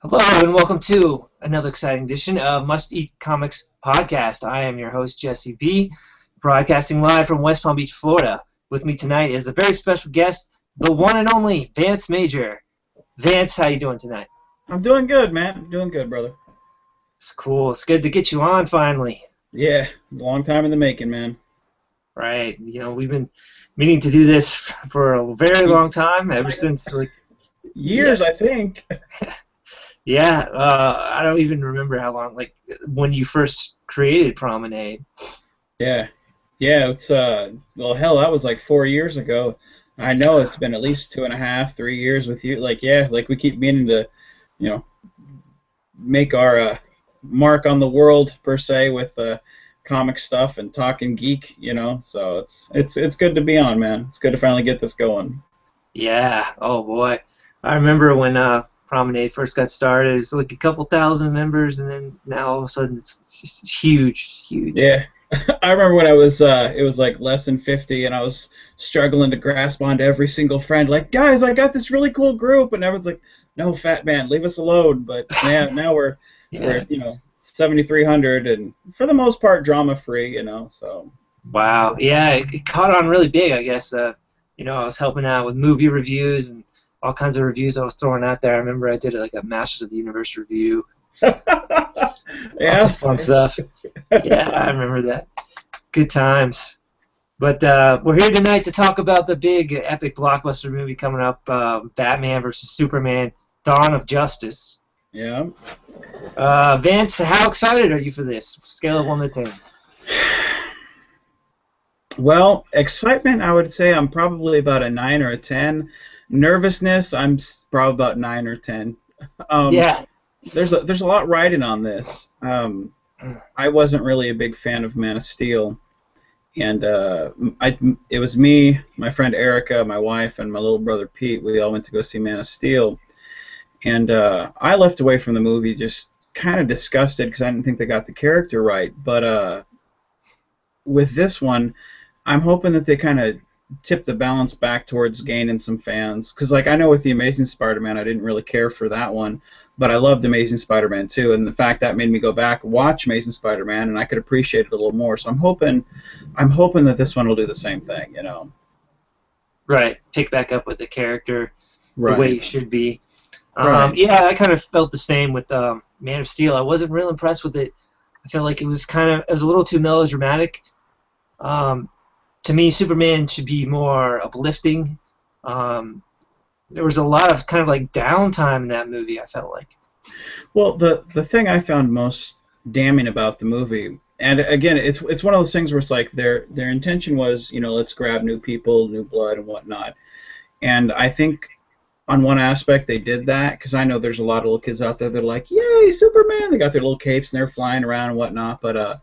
Hello and welcome to another exciting edition of Must Eat Comics Podcast. I am your host, Jesse B., broadcasting live from West Palm Beach, Florida. With me tonight is a very special guest, the one and only Vance Major. Vance, how you doing tonight? I'm doing good, man. I'm doing good, brother. It's cool. It's good to get you on finally. Yeah, long time in the making, man. Right. We've been meaning to do this for a very long time, ever since, Years, I think. Yeah, I don't even remember how long, when you first created Promenade. Yeah. It's, well, hell, that was like 4 years ago. I know it's been at least 2.5, 3 years with you. We keep meaning to, you know, make our mark on the world, per se, with comic stuff and talking geek, so it's good to be on, man. It's good to finally get this going. Yeah, oh boy. I remember when Promenade first got started, it was like a couple thousand members, and then now all of a sudden it's just huge. Yeah. I remember when it was like less than 50, and I was struggling to grasp onto every single friend, like, guys, I got this really cool group, and everyone's like, no, fat man, leave us alone. But now we're, Yeah. we're 7,300, and for the most part, drama-free, so. Wow. Yeah, it caught on really big, I guess. I was helping out with movie reviews and all kinds of reviews I was throwing out there. I remember I did like a Masters of the Universe review. Yeah. Lots of fun stuff. Yeah, I remember that. Good times. But we're here tonight to talk about the big epic blockbuster movie coming up, Batman vs. Superman, Dawn of Justice. Yeah. Vance, how excited are you for this? Scale of 1 to 10. Well, excitement, I would say I'm probably about a 9 or a 10. Nervousness, I'm probably about 9 or 10. Yeah. There's a lot riding on this. I wasn't really a big fan of Man of Steel, and it was me, my friend Erica, my wife, and my little brother Pete. We all went to go see Man of Steel, and I left away from the movie just kind of disgusted because I didn't think they got the character right. But with this one, I'm hoping that they kind of tip the balance back towards gaining some fans, because I know with the Amazing Spider-Man I didn't really care for that one, but I loved Amazing Spider-Man 2, and the fact that made me go back watch Amazing Spider-Man, and I could appreciate it a little more. So I'm hoping that this one will do the same thing, Right. Pick back up with the character right. The way it should be. Right. Yeah, I kind of felt the same with Man of Steel. I wasn't real impressed with it. I felt like it was a little too melodramatic. To me, Superman should be more uplifting. There was a lot of kind of like downtime in that movie, I felt like. Well, the thing I found most damning about the movie, and again, it's one of those things where it's like their intention was, let's grab new people, new blood, and whatnot. And I think on one aspect they did that, because I know there's a lot of little kids out there that are like, yay, Superman! They got their little capes and they're flying around and whatnot. But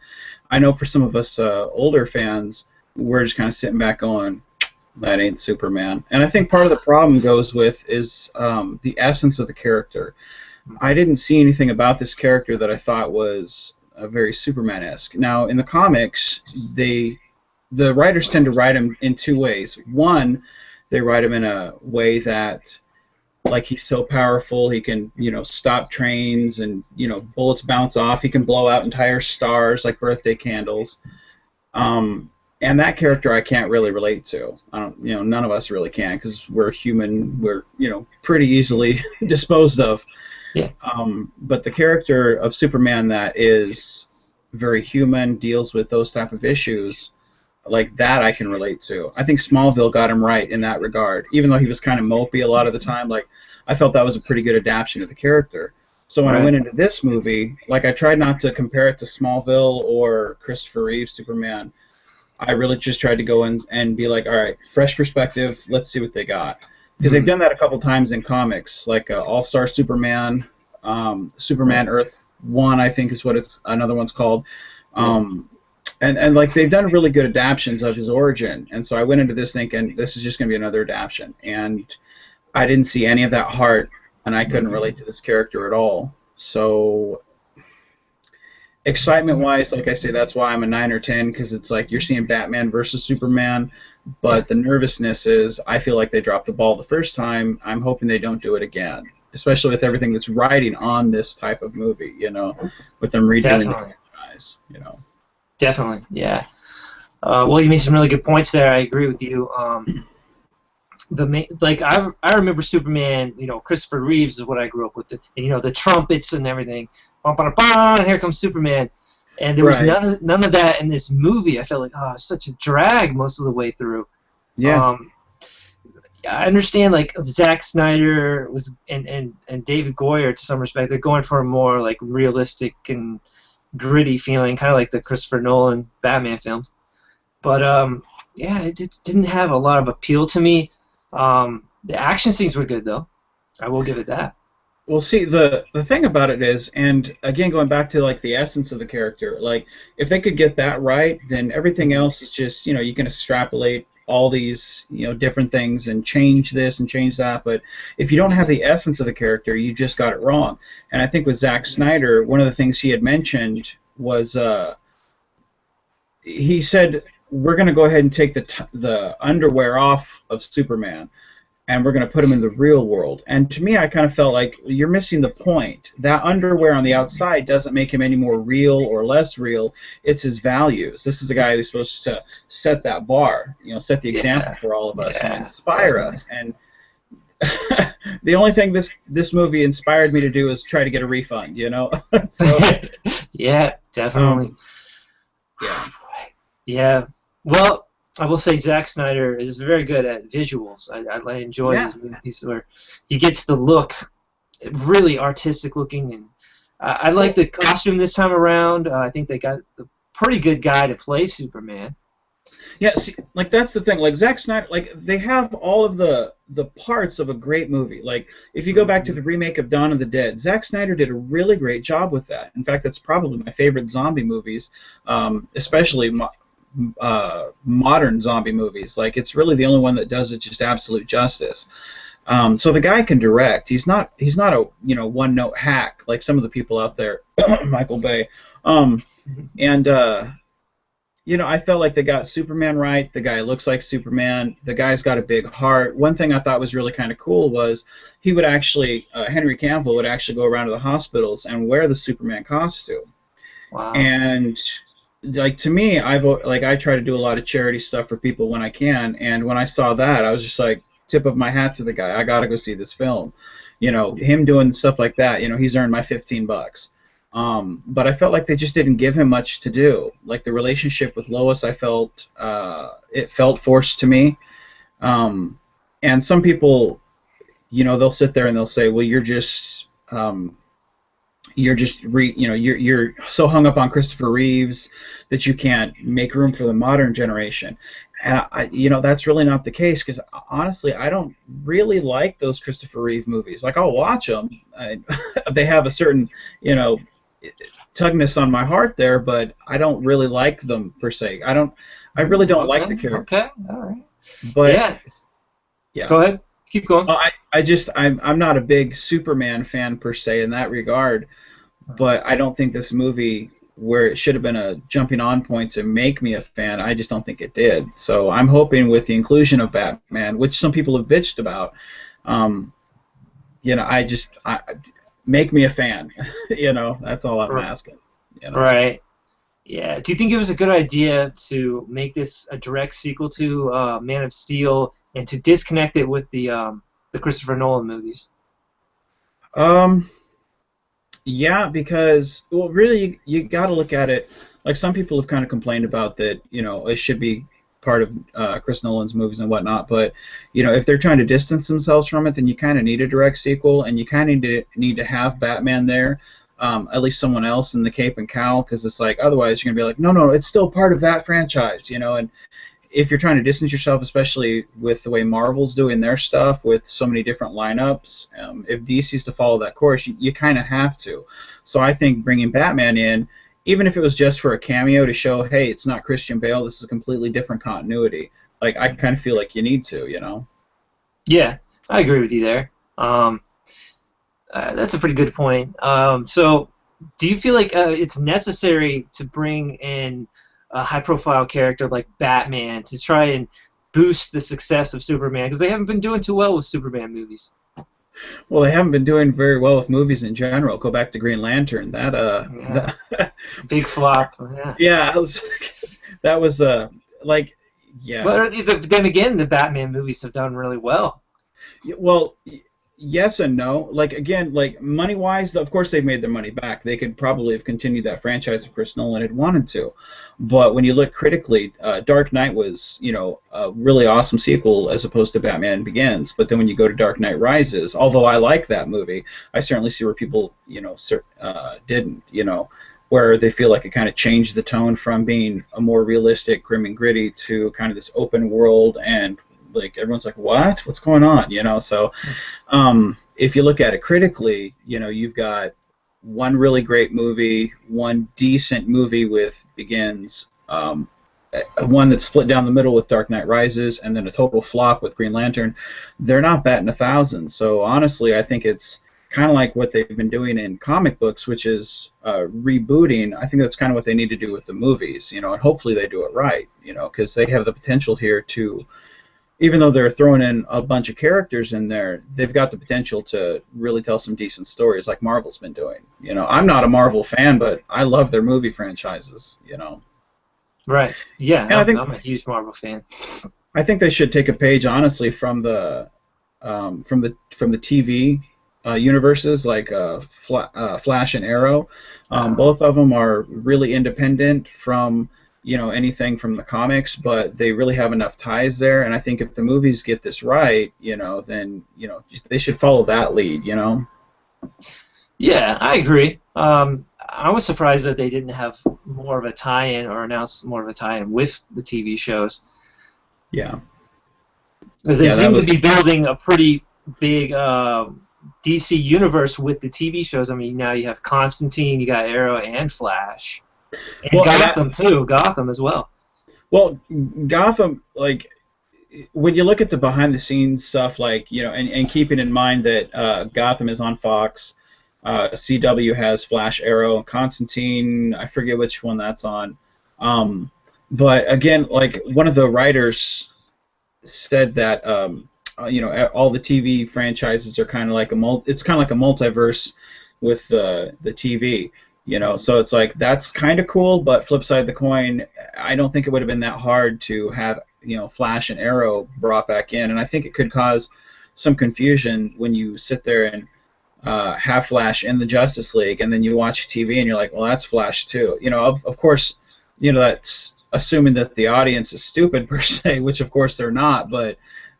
I know for some of us older fans, we're just kind of sitting back going, that ain't Superman. And I think part of the problem goes with is the essence of the character. I didn't see anything about this character that I thought was very Superman-esque. Now, in the comics, the writers tend to write him in two ways. One, they write him in a way that, like, he's so powerful, he can, stop trains and, bullets bounce off. He can blow out entire stars like birthday candles. And that character I can't really relate to. None of us really can, because we're human. We're, pretty easily disposed of. Yeah. But the character of Superman that is very human, deals with those type of issues, like that I can relate to. I think Smallville got him right in that regard. Even though he was kind of mopey a lot of the time, I felt that was a pretty good adaptation of the character. So when I went into this movie, I tried not to compare it to Smallville or Christopher Reeve's Superman. I really just tried to go in and be like, all right, fresh perspective, let's see what they got. Because they've done that a couple times in comics, like All-Star Superman, Superman Earth 1, I think is what another one's called. And they've done really good adaptions of his origin. And so I went into this thinking this is just going to be another adaptation. And I didn't see any of that heart, and I couldn't relate to this character at all. So excitement-wise, like I say, that's why I'm a 9 or 10, because it's like you're seeing Batman versus Superman, but the nervousness is I feel like they dropped the ball the first time. I'm hoping they don't do it again. especially with everything that's riding on this type of movie, you know, with them redoing the Definitely. franchise, you know. Definitely. Yeah. Well, you made some really good points there. I agree with you. I remember Superman. You know, Christopher Reeves is what I grew up with. And, you know, the trumpets and everything. Bum, bum, bum, here comes Superman. And there was Right. none of that in this movie. I felt like, oh, it's such a drag most of the way through. Yeah. Um, I understand, like, Zack Snyder was and David Goyer, to some respect, they're going for a more like realistic and gritty feeling, kind of like the Christopher Nolan Batman films. But yeah, it just didn't have a lot of appeal to me. The action scenes were good though. I will give it that. Well, see, the thing about it is, and again, going back to like the essence of the character, like if they could get that right, then everything else is just, you know, you can extrapolate all these, you know, different things and change this and change that. But if you don't have the essence of the character, you just got it wrong. And I think with Zack Snyder, one of the things he had mentioned was he said we're going to go ahead and take the underwear off of Superman, and we're going to put him in the real world. And to me, I kind of felt like you're missing the point. That underwear on the outside doesn't make him any more real or less real. It's his values. This is a guy who's supposed to set that bar, you know, set the example Yeah, for all of us and yeah, inspire definitely. us. And the only thing this movie inspired me to do is try to get a refund, you know. So, Yeah, definitely. um, yeah, Yeah. Well, I will say Zack Snyder is very good at visuals. I enjoy yeah. his movies where he gets the look really artistic looking, and I like Well, the costume this time around. I think they got the pretty good guy to play Superman. yeah, see, like that's the thing. Like Zack Snyder, like they have all of the parts of a great movie. Like if you go back to Hmm. the remake of Dawn of the Dead, Zack Snyder did a really great job with that. In fact, that's probably my favorite zombie movies, especially modern zombie movies. Like it's really the only one that does it just absolute justice. So the guy can direct. He's not a, you know, one note hack like some of the people out there, Michael Bay. And you know, I felt like they got Superman right. The guy looks like Superman. The guy's got a big heart. One thing I thought was really kind of cool was he would actually, Henry Cavill would actually go around to the hospitals and wear the Superman costume. Wow. And like to me, I try to do a lot of charity stuff for people when I can. And when I saw that, I was just like, tip of my hat to the guy. I gotta go see this film. You know, him doing stuff like that. You know, he's earned my $15. But I felt like they just didn't give him much to do. Like the relationship with Lois, I felt it felt forced to me. And some people, you know, they'll sit there and they'll say, "Well, you're so hung up on Christopher Reeves that you can't make room for the modern generation." And you know, that's really not the case because honestly, I don't really like those Christopher Reeve movies. Like I'll watch them. They have a certain, you know, tugness on my heart there, but I don't really like them per se. I really don't like Okay. the character. Okay. All right. But Yeah. yeah, Go ahead. Keep going. I'm not a big Superman fan per se in that regard. But I don't think this movie, where it should have been a jumping on point to make me a fan, I just don't think it did. So I'm hoping with the inclusion of Batman, which some people have bitched about, you know, make me a fan. You know, that's all I'm R- asking. You know. Right. Yeah. Do you think it was a good idea to make this a direct sequel to Man of Steel and to disconnect it with the Christopher Nolan movies? Um, yeah, because well, really, you got to look at it. Like some people have kind of complained about that. You know, it should be part of Chris Nolan's movies and whatnot. But you know, if they're trying to distance themselves from it, then you kind of need a direct sequel, and you kind of need to have Batman there. At least someone else in the cape and cowl, because it's like otherwise you're gonna be like, no, no, it's still part of that franchise, you know. And if you're trying to distance yourself, especially with the way Marvel's doing their stuff with so many different lineups, if DC's to follow that course, you kind of have to. So I think bringing Batman in, even if it was just for a cameo to show, hey, it's not Christian Bale, this is a completely different continuity. Like I kind of feel like you need to, you know. Yeah, I agree with you there. That's a pretty good point. So, do you feel like it's necessary to bring in a high-profile character like Batman to try and boost the success of Superman? Because they haven't been doing too well with Superman movies. Well, they haven't been doing very well with movies in general. Go back to Green Lantern. Yeah, That big flop. Yeah. yeah, that was like yeah. But then again, the Batman movies have done really well. Well, yes and no. Like again, like money wise, of course they've made their money back. They could probably have continued that franchise if Chris Nolan had wanted to. But when you look critically, Dark Knight was, a really awesome sequel as opposed to Batman Begins. But then when you go to Dark Knight Rises, although I like that movie, I certainly see where people, didn't, where they feel like it kind of changed the tone from being a more realistic, grim and gritty to kind of this open world and like everyone's like, what's going on, so if you look at it critically, you've got one really great movie, one decent movie with Begins, one that's split down the middle with Dark Knight Rises, and then a total flop with Green Lantern. They're not batting 1,000, so honestly I think it's kind of like what they've been doing in comic books, which is rebooting. I think that's kind of what they need to do with the movies, and hopefully they do it right, because they have the potential here to, even though they're throwing in a bunch of characters in there, they've got the potential to really tell some decent stories like Marvel's been doing. I'm not a Marvel fan, but I love their movie franchises. Right. Yeah, And I'm a huge Marvel fan. I think they should take a page, honestly, from the TV universes like Flash and Arrow. Both of them are really independent from anything from the comics, but they really have enough ties there. And I think if the movies get this right, then they should follow that lead. Yeah, I agree. I was surprised that they didn't have more of a tie-in or announce more of a tie-in with the TV shows, Yeah. because they Yeah, seem to be building a pretty big DC universe with the TV shows. I mean, now you have Constantine, you got Arrow and Flash, and Well, Gotham too. Gotham as well. Well, Gotham, like when you look at the behind-the-scenes stuff, like and keeping in mind that Gotham is on Fox, CW has Flash, Arrow, and Constantine. I forget which one that's on. But again, like one of the writers said that all the TV franchises are kind of like it's kind of like a multiverse with the TV. So it's like that's kind of cool, but flip side of the coin, I don't think it would have been that hard to have Flash and Arrow brought back in, and I think it could cause some confusion when you sit there and have Flash in the Justice League, and then you watch TV and you're like, well, that's Flash too. Of course, that's assuming that the audience is stupid per se, which of course they're not, but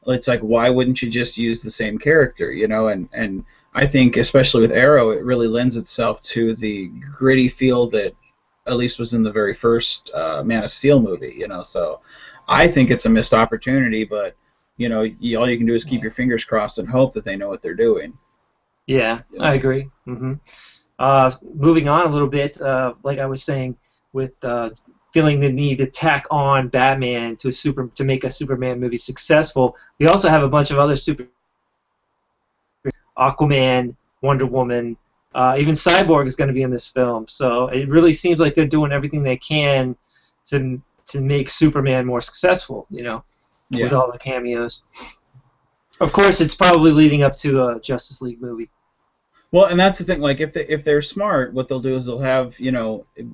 it's like, why wouldn't you just use the same character, and I think especially with Arrow, it really lends itself to the gritty feel that at least was in the very first Man of Steel movie, so I think it's a missed opportunity, but all you can do is keep your fingers crossed and hope that they know what they're doing. Yeah, I agree. Moving on a little bit, like I was saying, with feeling the need to tack on Batman to make a Superman movie successful, we also have a bunch of other Aquaman, Wonder Woman, even Cyborg is going to be in this film. So it really seems like they're doing everything they can to make Superman more successful. With all the cameos. Of course, it's probably leading up to a Justice League movie. Well, and that's the thing. Like, if they're smart, what they'll do is they'll have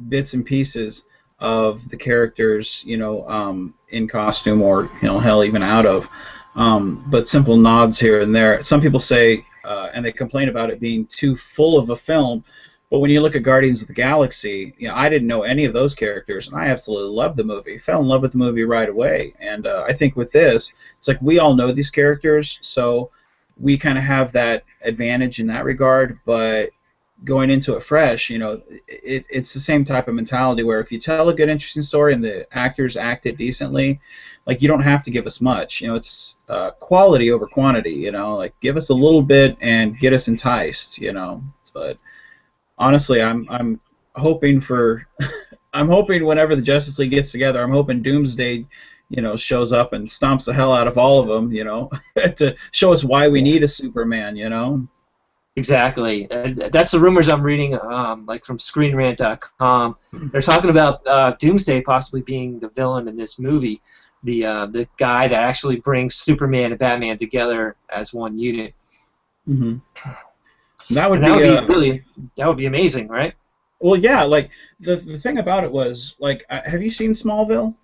bits and pieces of the characters in costume or hell even out of, but simple nods here and there. Some people say, and they complain about it being too full of a film. But when you look at Guardians of the Galaxy, I didn't know any of those characters, and I absolutely loved the movie. Fell in love with the movie right away. And I think with this, it's like we all know these characters, so we kind of have that advantage in that regard. But going into it fresh, it's the same type of mentality where if you tell a good, interesting story and the actors act it decently, like you don't have to give us much. it's quality over quantity. Like give us a little bit and get us enticed. But honestly, I'm hoping for I'm hoping whenever the Justice League gets together, I'm hoping Doomsday, shows up and stomps the hell out of all of them, to show us why we need a Superman. Exactly. That's the rumors I'm reading, like from ScreenRant.com. They're talking about Doomsday possibly being the villain in this movie, the guy that actually brings Superman and Batman together as one unit. Hmm. That would And that be would be really, that would be amazing, right? well, yeah. Like the thing about it was like, have you seen Smallville?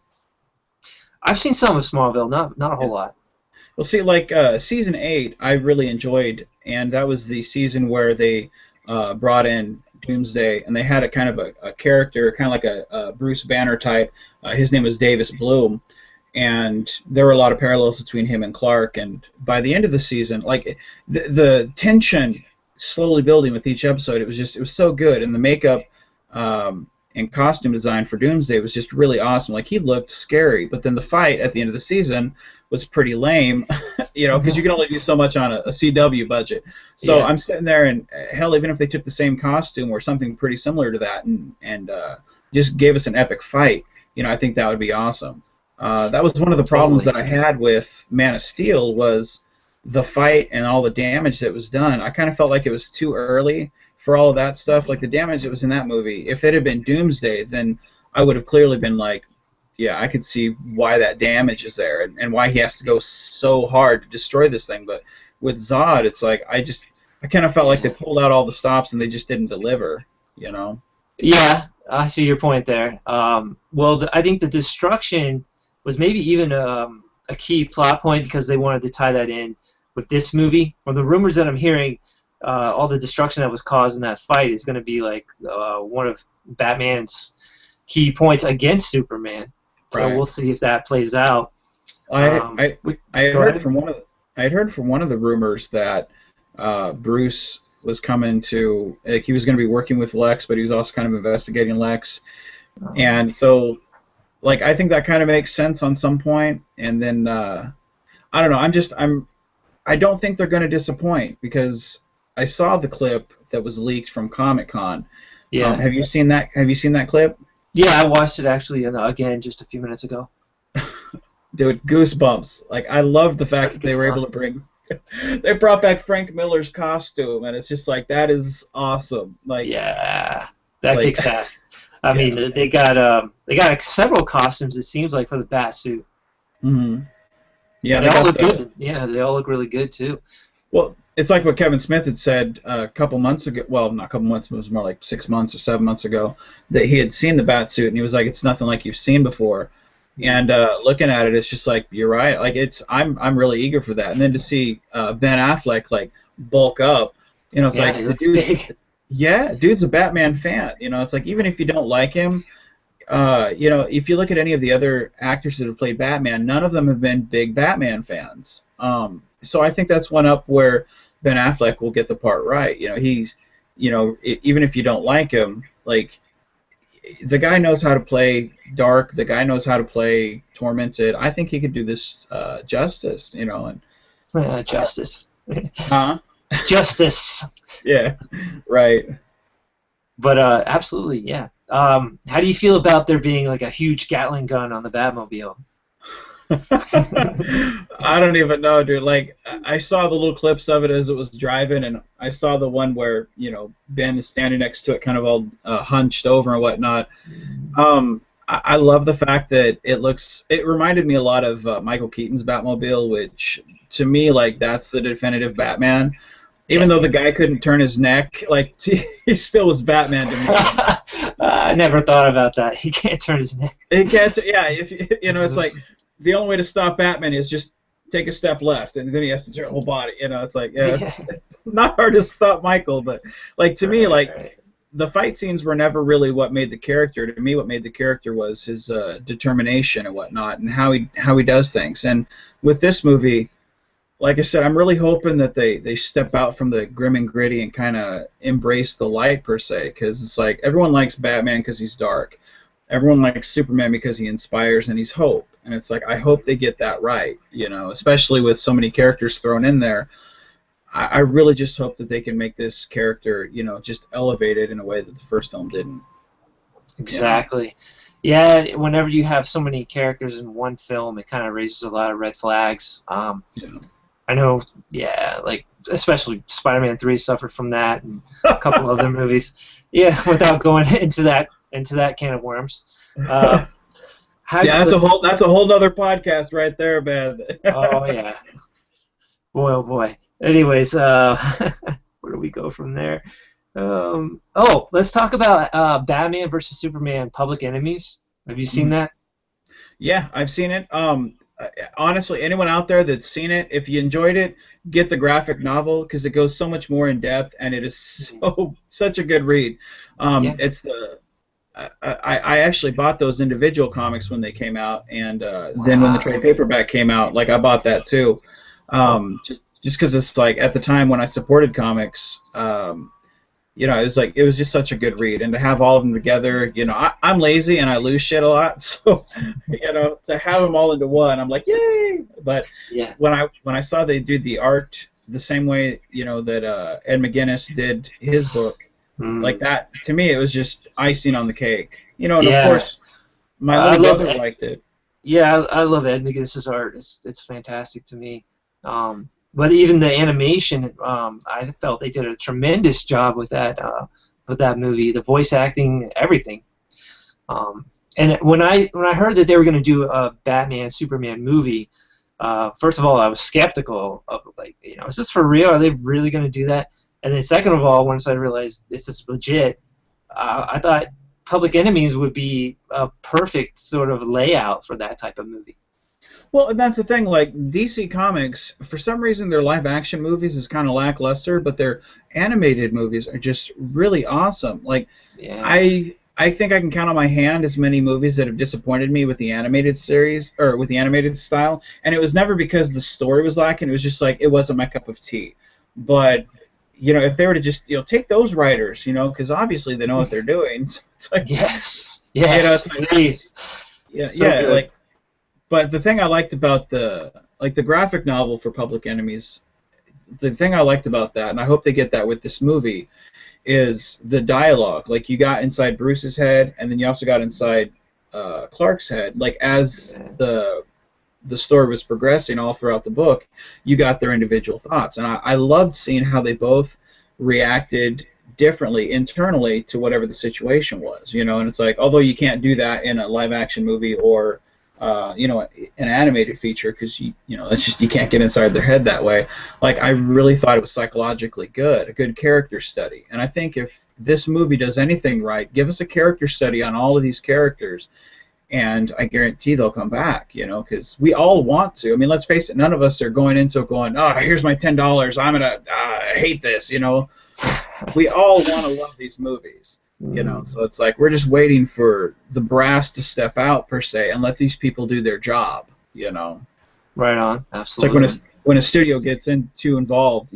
I've seen some of Smallville, not a Yeah. whole lot. Well, see, like season 8, I really enjoyed, and that was the season where they brought in Doomsday, and they had a kind of a character, kind of like a Bruce Banner type. His name was Davis Bloom, and there were a lot of parallels between him and Clark. And by the end of the season, like the tension slowly building with each episode, it was so good, and the makeup and costume design for Doomsday was just really awesome. Like he looked scary, but then the fight at the end of the season was pretty lame, you know, because you can only do so much on a CW budget. So Yeah. I'm sitting there, and hell, even if they took the same costume or something pretty similar to that, and just gave us an epic fight, you know, I think that would be awesome. That was one of the problems Totally. that I had with Man of Steel was the fight and all the damage that was done. I kind of felt like it was too early for all of that stuff. Like the damage that was in that movie, if it had been Doomsday, then I would have clearly been like, yeah, I could see why that damage is there and why he has to go so hard to destroy this thing. But with Zod, it's like I kind of felt like they Yeah. pulled out all the stops and they just didn't deliver, you know? Yeah, I see your point there. Well, I think the destruction was maybe even a key plot point because they wanted to tie that in with this movie. From the rumors that I'm hearing, all the destruction that was caused in that fight is going to be like one of Batman's key points against Superman. So Right. we'll see if that plays out. I I I had Go heard ahead. from I had heard from one of the rumors that Bruce was coming to like he was going to be working with Lex, but he was also kind of investigating Lex, and so like I think that kind of makes sense on some point, and then I don't know. I don't think they're going to disappoint because I saw the clip that was leaked from Comic Con. Yeah. Have you seen that? Have you seen that clip? Yeah, I watched it actually again just a few minutes ago. Dude, goosebumps. Like I love the fact that they were Yeah. able to bring they brought back Frank Miller's costume and it's just like that is awesome. Yeah, that Like kicks ass. I mean, yeah. they got several costumes. It seems like for the bat suit, Hmm. Yeah, and they they all got look the good. Yeah, they all look really good too. well, it's like what Kevin Smith had said a couple months ago. Well, not a couple months, it was more like 6 months or 7 months ago that he had seen the bat suit and he was like, "It's nothing like you've seen before." And looking at it, it's just like you're right. Like I'm really eager for that. And then to see Ben Affleck like bulk up, you know, it's Yeah, like he the looks dude's big. yeah, dude's a Batman fan. You know, it's like even if you don't like him, you know, if you look at any of the other actors that have played Batman, none of them have been big Batman fans. So I think that's one up where Ben Affleck will get the part right. You know, he's, you know, even if you don't like him, like the guy knows how to play dark. The guy knows how to play tormented. I think he could do this justice. You know, and Justice, huh? justice. Yeah, right. But absolutely, yeah. How do you feel about there being like a huge Gatling gun on the Batmobile? I don't even know, dude. Like, I saw the little clips of it as it was driving, and I saw the one where you know Ben is standing next to it, kind of all hunched over and whatnot. I love the fact that it looks. It reminded me a lot of Michael Keaton's Batmobile, which to me, like, that's the definitive Batman. Even Yeah. though the guy couldn't turn his neck, like he still was Batman to me. You know, I never thought about that. He can't turn his neck. he can't. Yeah, if you know, it's like the only way to stop Batman is just take a step left, and then he has to turn the whole body. You know, it's like yeah, Yeah. it's not hard to stop Michael, but like to me, Right, like right. the fight scenes were never really what made the character. To me, what made the character was his determination and whatnot, and how he does things. And with this movie, like I said, I'm really hoping that they step out from the grim and gritty and kind of embrace the light per se, because it's like everyone likes Batman because he's dark, everyone likes Superman because he inspires and he's hope, and it's like I hope they get that right, you know, especially with so many characters thrown in there. I really just hope that they can make this character, you know, just elevated in a way that the first film didn't, you know. Exactly. Yeah, whenever you have so many characters in one film, it kind of raises a lot of red flags. Yeah. I know, yeah, like especially Spider-Man 3 suffered from that, and a couple other movies. Yeah, without going into that can of worms. Uh, how, Yeah, let's, that's a whole other podcast right there, man. oh yeah, boy, oh boy. Anyways, where do we go from there? Oh, let's talk about Batman versus Superman: Public Enemies. Have you seen Mhm. that? Yeah, I've seen it. Honestly, anyone out there that's seen it, if you enjoyed it, get the graphic novel because it goes so much more in depth and it is Mhm. so such a good read. Yeah. It's the I actually bought those individual comics when they came out, and then when the trade Wow. paperback came out, like I bought that too, Oh, just because it's like at the time when I supported comics, it was like it was just such a good read, and to have all of them together, I'm lazy and I lose shit a lot, so to have them all into one, I'm like yay! But yeah. when I saw they do the art the same way, that Ed McGuinness did his book like Mm. that, to me it was just icing on the cake, and of Yeah. course my I little love brother Ed, liked it. yeah, I love Ed McGuinness's art. It's fantastic to me. But even the animation, I felt they did a tremendous job with that movie. The voice acting, everything. Um, and when I heard that they were going to do a Batman Superman movie, first of all, I was skeptical of like, is this for real? Are they really going to do that? And then second of all, once I realized this is legit, I thought Public Enemies would be a perfect sort of layout for that type of movie. Well, and that's the thing, like DC Comics, for some reason their live action movies is kind of lackluster, but their animated movies are just really awesome. Like Yeah. I think I can count on my hand as many movies that have disappointed me with the animated series or with the animated style, and it was never because the story was lacking, it was just like it wasn't my cup of tea. But if they were to just take those writers, because obviously they know what they're doing, so it's like Yes. it's Yes. like Please. yeah, So yeah, good. like but the thing I liked about the graphic novel for Public Enemies, the thing I liked about that, and I hope they get that with this movie, is the dialogue. Like you got inside Bruce's head, and then you also got inside Clark's head. Like as Yeah. the story was progressing all throughout the book, you got their individual thoughts, and I loved seeing how they both reacted differently internally to whatever the situation was. And it's like although you can't do that in a live action movie or an animated feature because that's just you can't get inside their head that way. Like I really thought it was psychologically good, a good character study, and I think if this movie does anything right, give us a character study on all of these characters, and I guarantee they'll come back. Because we all want to. I mean, let's face it, none of us are going into it going, oh, here's my $10, I'm gonna hate this. We all want to love these movies. Mm, So it's like we're just waiting for the brass to step out per se and let these people do their job. right on. It's like when a Absolutely. when a studio gets too involved,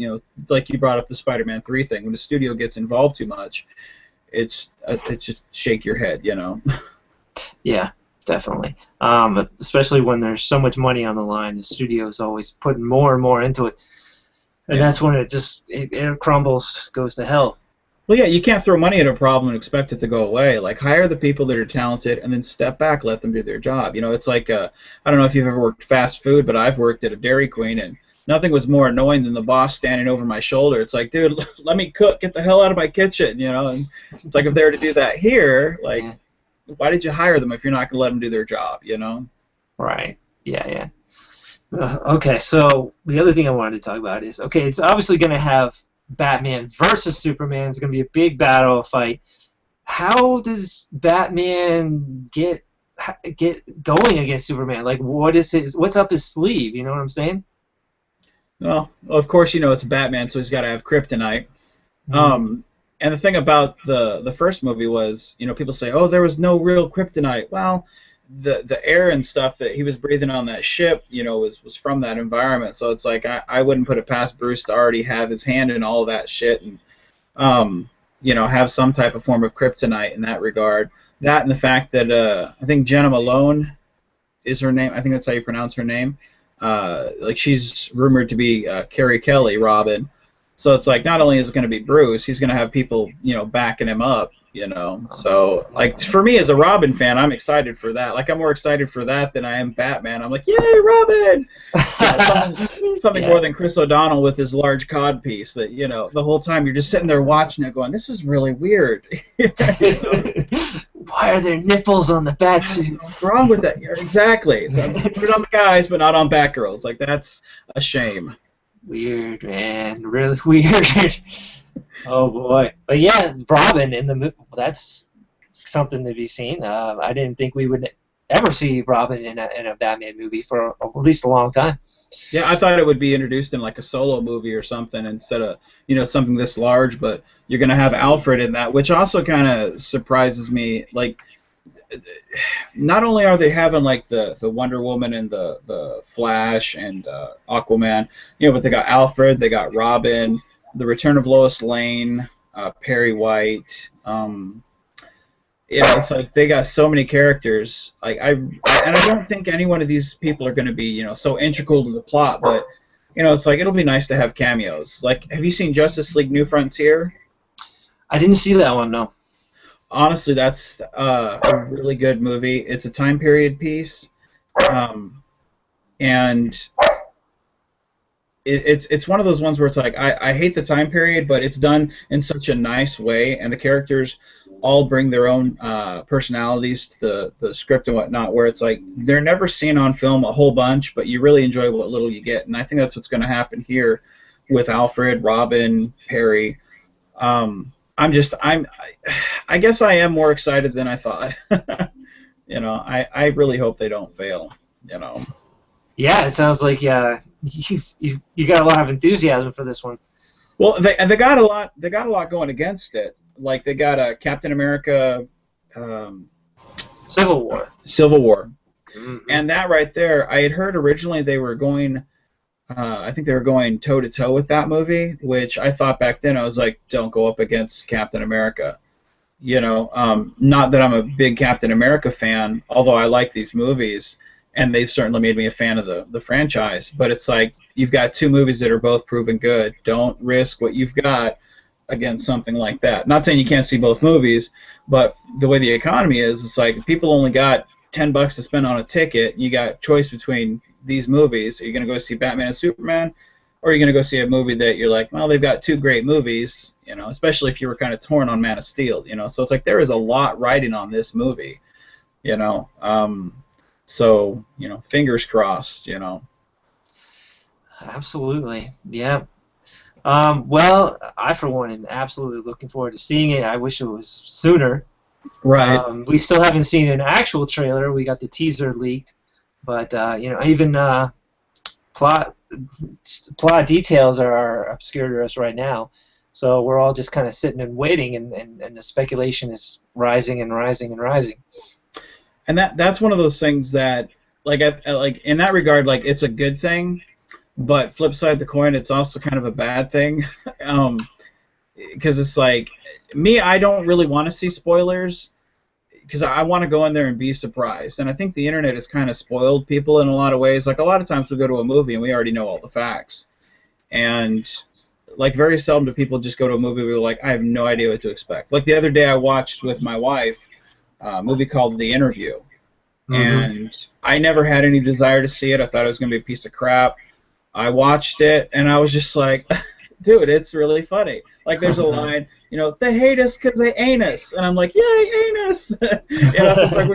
like you brought up the Spider-Man 3 thing. When a studio gets involved too much, it's just shake your head. Yeah, definitely. But especially when there's so much money on the line, the studio's always putting more and more into it, and Yeah. that's when it crumbles, goes to hell. Well, yeah, you can't throw money at a problem and expect it to go away. Like, hire the people that are talented and then step back, let them do their job. It's like, I don't know if you've ever worked fast food, but I've worked at a Dairy Queen, and nothing was more annoying than the boss standing over my shoulder. It's like, dude, let me cook. Get the hell out of my kitchen. And it's like if they were to do that here, like, Yeah. why did you hire them if you're not going to let them do their job? Right. Yeah. Yeah. Okay, so the other thing I wanted to talk about is okay, it's obviously going to have Batman versus Superman. It's going to be a big battle fight. How does Batman get going against Superman? Like, what's up his sleeve? You know what I'm saying? Well, of course, it's Batman, so he's got to have kryptonite. Mm, Um, and the thing about the first movie was, people say, oh, there was no real kryptonite. Well, the air and stuff that he was breathing on that ship, was from that environment. So it's like I wouldn't put it past Bruce to already have his hand in all of that shit and have some type of form of kryptonite in that regard. That and the fact that I think Jenna Malone is her name. I think that's how you pronounce her name. Like she's rumored to be Carrie Kelly Robin. So it's like not only is it going to be Bruce, he's going to have people backing him up. So like for me as a Robin fan, I'm excited for that. Like I'm more excited for that than I am Batman. I'm like, yay, Robin! Something yeah. more than Chris O'Donnell with his large cod piece. That the whole time you're just sitting there watching it, going, this is really weird. Why are there nipples on the bat suit? What's wrong with that? Yeah, exactly. So put it on the guys, but not on Batgirl. It's like that's a shame. Weird, man. Really weird. Oh boy. But yeah, Robin in the movie. That's something to be seen. I didn't think we would ever see Robin in a Batman movie for at least a long time. Yeah, I thought it would be introduced in like a solo movie or something instead of, something this large, but you're going to have Alfred in that, which also kind of surprises me. Like, not only are they having like the Wonder Woman and the Flash and Aquaman, but they got Alfred, they got Robin, the Return of Lois Lane, Perry White. It's like they got so many characters. Like and I don't think any one of these people are going to be so integral to the plot, but it's like it'll be nice to have cameos. Like, have you seen Justice League New Frontier? I didn't see that one, no. Honestly, that's a really good movie. It's a time period piece, and it's one of those ones where it's like I hate the time period, but it's done in such a nice way, and the characters all bring their own personalities to the script and whatnot, where it's like they're never seen on film a whole bunch, but you really enjoy what little you get, and I think that's what's going to happen here with Alfred, Robin, Perry. I guess I am more excited than I thought. I really hope they don't fail. Yeah, it sounds like you got a lot of enthusiasm for this one. Well, they got a lot. They got a lot going against it. Like they got a Captain America, Civil War. Civil War, Mm-hmm. and that right there, I had heard originally they were going. I think they were going toe to toe with that movie, which I thought back then I was like, don't go up against Captain America. Not that I'm a big Captain America fan, although I like these movies, and they've certainly made me a fan of the franchise. But it's like you've got two movies that are both proven good. Don't risk what you've got against something like that. Not saying you can't see both movies, but the way the economy is, it's like people only got $10 to spend on a ticket. You got choice between these movies. Are you going to go see Batman and Superman, or are you going to go see a movie that you're like, well, they've got two great movies, especially if you were kind of torn on Man of Steel, so it's like there is a lot riding on this movie, so, fingers crossed, Absolutely, yeah. Well, I for one am absolutely looking forward to seeing it. I wish it was sooner. Right. We still haven't seen an actual trailer. We got the teaser leaked, but even plot details are obscure to us right now. So we're all just kind of sitting and waiting, and the speculation is rising and rising and rising. And that's one of those things that, like in that regard, like it's a good thing, but flip side of the coin, it's also kind of a bad thing, because it's like me, I don't really want to see spoilers, because I want to go in there and be surprised. And I think the internet has kind of spoiled people in a lot of ways. Like a lot of times we go to a movie and we already know all the facts, and like very seldom do people just go to a movie where they're like, I have no idea what to expect. Like the other day I watched with my wife a movie called The Interview, and I never had any desire to see it. I thought it was going to be a piece of crap. I watched it and I was just like, dude, it's really funny. Like there's a line, they hate us because they ain't us, and I'm like, yay, ain't us. So it's like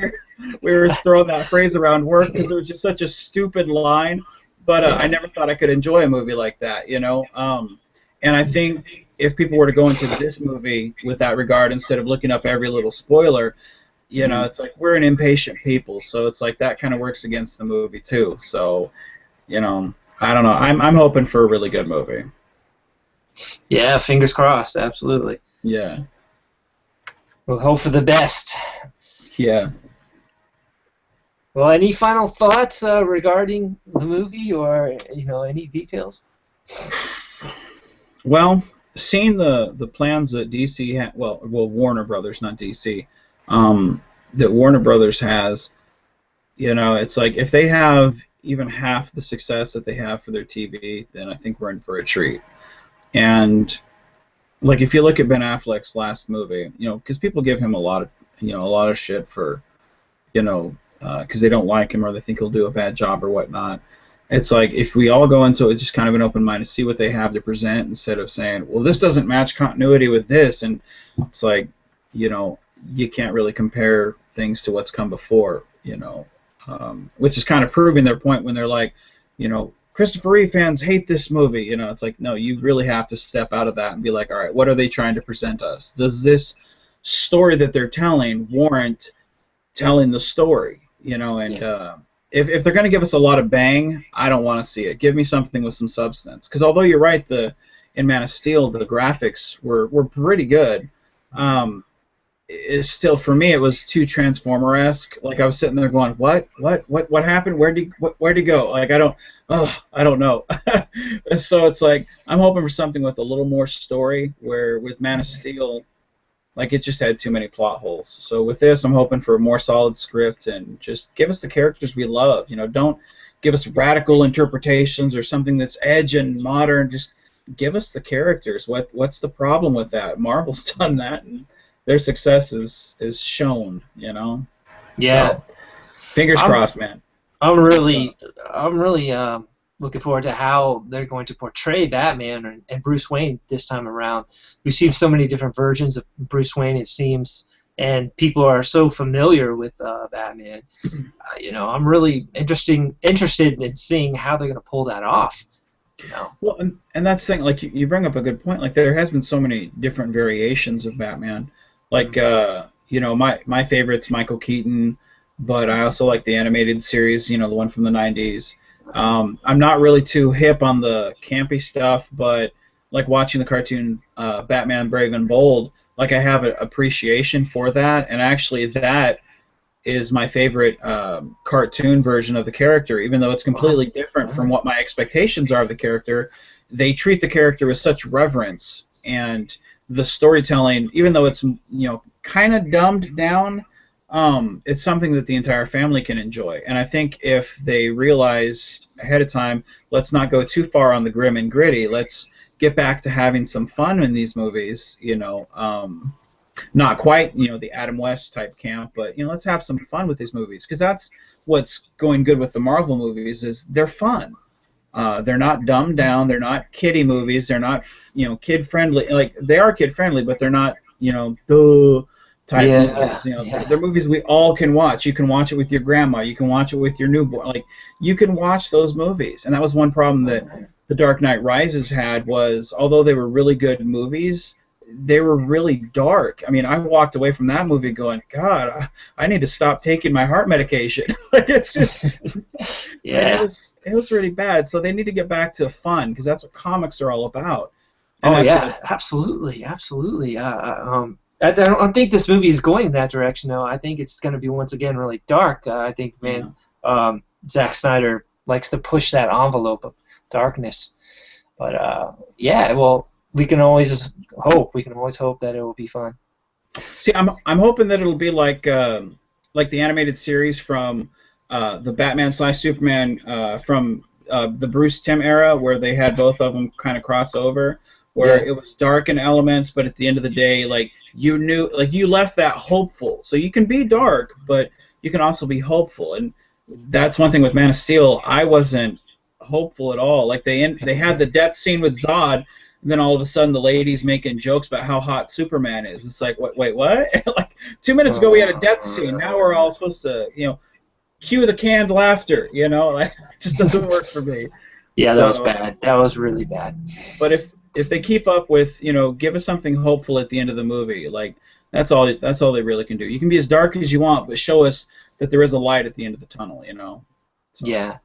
we were just throwing that phrase around work because it was just such a stupid line, but I never thought I could enjoy a movie like that, and I think if people were to go into this movie with that regard instead of looking up every little spoiler, it's like we're an impatient people, so it's like that kind of works against the movie too. So, I don't know. I'm hoping for a really good movie. Yeah, fingers crossed. Absolutely. Yeah. We'll hope for the best. Yeah. Well, any final thoughts regarding the movie, or any details? Well, seeing the plans that DC well Warner Brothers, not DC, that Warner Brothers has, it's like if they have even half the success that they have for their TV, then I think we're in for a treat. And like if you look at Ben Affleck's last movie, because people give him a lot of shit for, because they don't like him or they think he'll do a bad job or whatnot. It's like if we all go into it just kind of an open mind to see what they have to present instead of saying, well, this doesn't match continuity with this, and it's like, you can't really compare things to what's come before, which is kind of proving their point when they're like, Christopher Reeve fans hate this movie. You know, it's like, no, you really have to step out of that and be like, all right, what are they trying to present us? Does this story that they're telling warrant telling the story? You know, and if they're going to give us a lot of bang, I don't want to see it. Give me something with some substance. Because although you're right, in Man of Steel, the graphics were pretty good. It's still, for me, it was too Transformer-esque. Like, I was sitting there going, what happened? Where'd he go? Like, I don't know. So it's like, I'm hoping for something with a little more story, where with Man of Steel, like, it just had too many plot holes. So with this, I'm hoping for a more solid script, and just give us the characters we love. You know, don't give us radical interpretations or something that's edge and modern. Just give us the characters. What's the problem with that? Marvel's done that, and their success is shown, you know. Yeah. So, fingers crossed, man. I'm really looking forward to how they're going to portray Batman and Bruce Wayne this time around. We've seen so many different versions of Bruce Wayne, it seems, and people are so familiar with Batman. You know, I'm really interested in seeing how they're going to pull that off. You know? Well, and that's the thing. Like, you bring up a good point. Like, there has been so many different variations of Batman. Like, you know, my favorite's Michael Keaton, but I also like the animated series, you know, the one from the 90s. I'm not really too hip on the campy stuff, but like watching the cartoon Batman Brave and Bold, like, I have an appreciation for that, and actually that is my favorite cartoon version of the character, even though it's completely different from what my expectations are of the character. They treat the character with such reverence, and the storytelling, even though it's, you know, kind of dumbed down, it's something that the entire family can enjoy. And I think if they realize ahead of time, let's not go too far on the grim and gritty, let's get back to having some fun in these movies, you know, not quite, you know, the Adam West type camp, but, you know, let's have some fun with these movies, because that's what's going good with the Marvel movies, is they're fun. They're not dumbed down. They're not kiddie movies. They're not, you know, kid friendly. Like, they are kid friendly, but they're not, you know, type movies. You know, they're movies we all can watch. You can watch it with your grandma. You can watch it with your newborn. Like, you can watch those movies. And that was one problem that The Dark Knight Rises had, was although they were really good movies, they were really dark. I mean, I walked away from that movie going, God, I need to stop taking my heart medication. Like, it's just, it was really bad. So they need to get back to fun, because that's what comics are all about. And absolutely. I don't think this movie is going in that direction, though. I think it's going to be, once again, really dark. I think, Zack Snyder likes to push that envelope of darkness. But well, we can always hope. We can always hope that it will be fun. See, I'm hoping that it'll be like the animated series from the Batman / Superman from the Bruce Timm era, where they had both of them kind of cross over, where it was dark in elements, but at the end of the day, like, you knew, like, you left that hopeful. So you can be dark, but you can also be hopeful, and that's one thing with Man of Steel. I wasn't hopeful at all. Like, they had the death scene with Zod. And then all of a sudden, the lady's making jokes about how hot Superman is. It's like, wait, what? Like, 2 minutes ago we had a death scene. Now we're all supposed to, you know, cue the canned laughter. You know, like, it just doesn't work for me. Yeah, that was bad. That was really bad. But if they keep up with, you know, give us something hopeful at the end of the movie, like, that's all they really can do. You can be as dark as you want, but show us that there is a light at the end of the tunnel. You know. So. Yeah.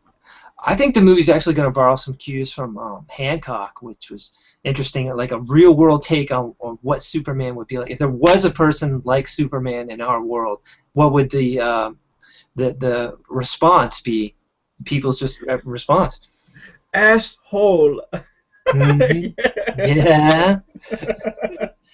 I think the movie's actually going to borrow some cues from Hancock, which was interesting, like a real-world take on what Superman would be like. If there was a person like Superman in our world, what would the response be? People's just response. Asshole. Mm-hmm. Yeah.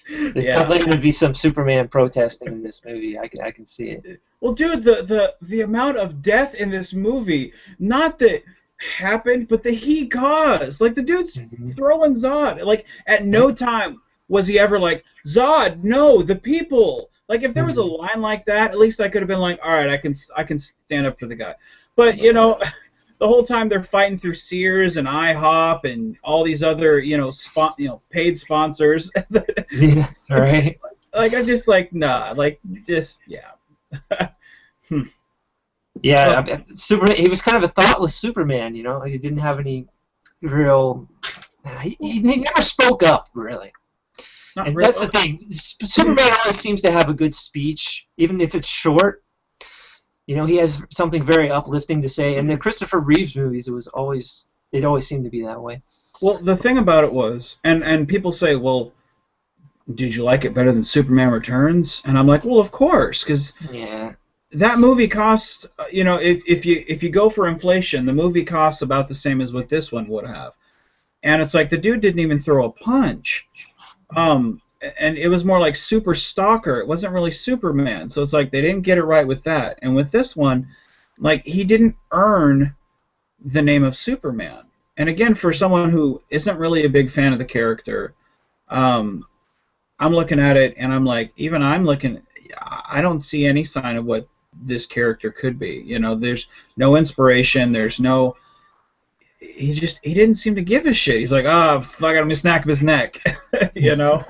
There's definitely going to be some Superman protesting in this movie. I can see it. Well, dude, the amount of death in this movie, not that happened, but that he caused. Like, the dude's throwing Zod. Like, at no time was he ever like, Zod, no, the people. Like, if there was a line like that, at least I could have been like, all right, I can stand up for the guy. But, you know, the whole time they're fighting through Sears and IHOP and all these other, you know, paid sponsors. Yeah, right. Like, I just, like, nah, like, just, yeah. Yeah, Well, Superman. He was kind of a thoughtless Superman. You know, he didn't have any real. He never spoke up really, not and really. that's the thing. Superman always seems to have a good speech, even if it's short. You know, he has something very uplifting to say. And the Christopher Reeves movies, it always seemed to be that way. Well, the thing about it was, and people say, well, did you like it better than Superman Returns? And I'm like, well, of course, because Yeah. that movie costs, if you go for inflation, the movie costs about the same as what this one would have. And it's like the dude didn't even throw a punch. Um, and it was more like Super Stalker. It wasn't really Superman. So it's like they didn't get it right with that. And with this one, like he didn't earn the name of Superman. And again, for someone who isn't really a big fan of the character, um, I'm looking at it and I'm like, even I'm looking, I don't see any sign of what this character could be. You know, there's no inspiration. There's no. He didn't seem to give a shit. He's like, oh, fuck, I'm gonna snap his neck, you know.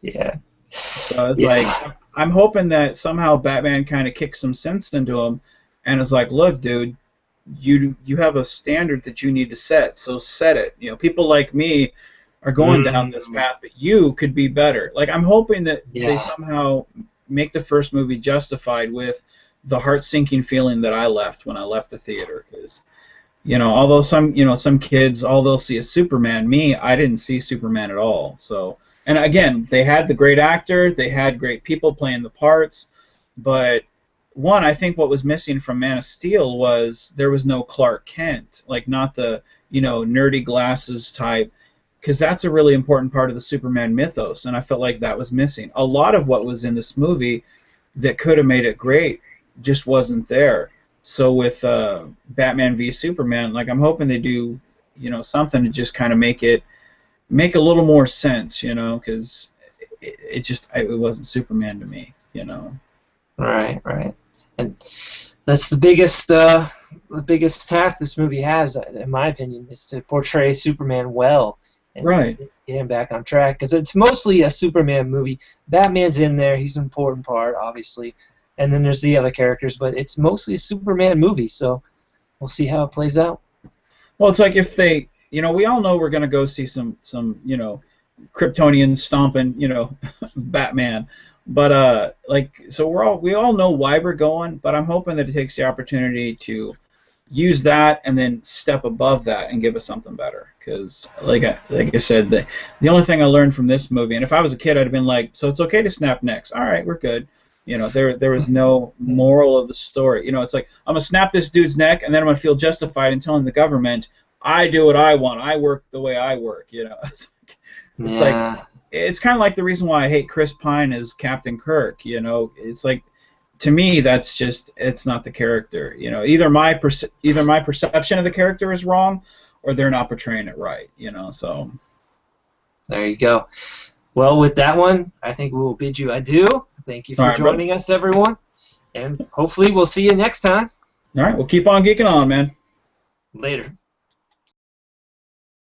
Yeah. So it's like Yeah. I'm hoping that somehow Batman kind of kicks some sense into him, and is like, look, dude, you have a standard that you need to set, so set it. You know, people like me are going down this Mm, path, but you could be better. Like I'm hoping that they yeah. somehow make the first movie justified with the heart-sinking feeling that I left when I left the theater, because although some kids, all they'll see is Superman. Me, I didn't see Superman at all. So, and again, they had the great actor, they had great people playing the parts, but one, I think what was missing from Man of Steel was there was no Clark Kent, like not the nerdy glasses type, because that's a really important part of the Superman mythos, and I felt like that was missing. A lot of what was in this movie that could have made it great just wasn't there. So with Batman v Superman, like I'm hoping they do, something to just kind of make a little more sense, because it wasn't Superman to me. Right. Right. And that's the biggest task this movie has, in my opinion, is to portray Superman well and Right. get him back on track. Because it's mostly a Superman movie. Batman's in there; he's an important part, obviously. And then there's the other characters, but it's mostly a Superman movie. So we'll see how it plays out. Well, it's like if they, we all know we're gonna go see some, Kryptonian stomping, Batman. But so we all know why we're going, but I'm hoping that it takes the opportunity to use that and then step above that and give us something better. Because like I said, the only thing I learned from this movie, and if I was a kid, I'd have been like, so it's okay to snap necks. All right, we're good. There was no moral of the story. It's like I'm gonna snap this dude's neck, and then I'm gonna feel justified in telling the government I do what I want. I work the way I work. It's like Yeah. it's kind of like the reason why I hate Chris Pine as Captain Kirk. It's like to me that's just it's not the character. Either my perception of the character is wrong, or they're not portraying it right. So There you go. Well, with that one, I think we will bid you adieu. Thank you all for right, brother. joining us, everyone. And hopefully we'll see you next time. All right, we'll keep on geeking on, man. Later.